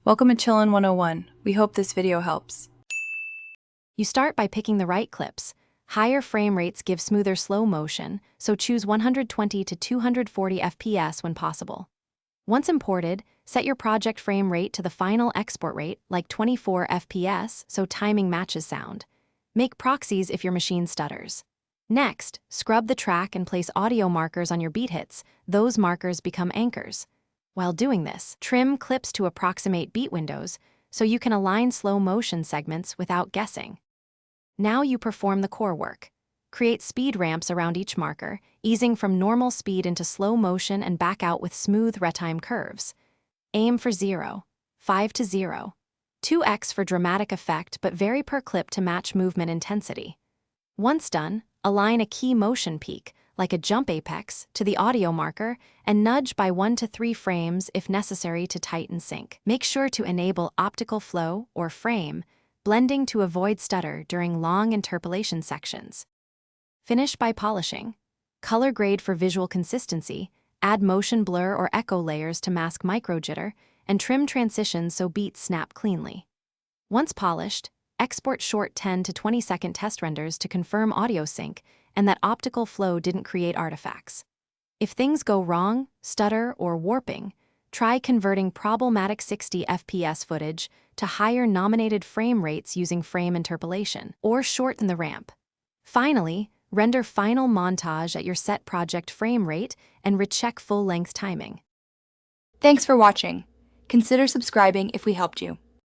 Welcome to Chillin' 101. We hope this video helps. You start by picking the right clips. Higher frame rates give smoother slow motion, so choose 120 to 240 FPS when possible. Once imported, set your project frame rate to the final export rate, like 24 FPS, so timing matches sound. Make proxies if your machine stutters. Next, scrub the track and place audio markers on your beat hits. Those markers become anchors. While doing this, trim clips to approximate beat windows so you can align slow motion segments without guessing. Now you perform the core work. Create speed ramps around each marker, easing from normal speed into slow motion and back out with smooth retime curves. Aim for 0, 5 to 0, 2x for dramatic effect but vary per clip to match movement intensity. Once done, align a key motion peak, like a jump apex, to the audio marker and nudge by 1 to 3 frames if necessary to tighten sync. Make sure to enable optical flow, or frame, blending to avoid stutter during long interpolation sections. Finish by polishing. Color grade for visual consistency, add motion blur or echo layers to mask micro jitter, and trim transitions so beats snap cleanly. Once polished, export short 10 to 20 second test renders to confirm audio sync and that optical flow didn't create artifacts. If things go wrong, stutter, or warping, try converting problematic 60 FPS footage to higher nominated frame rates using frame interpolation, or shorten the ramp. Finally, render final montage at your set project frame rate and recheck full-length timing. Thanks for watching. Consider subscribing if we helped you.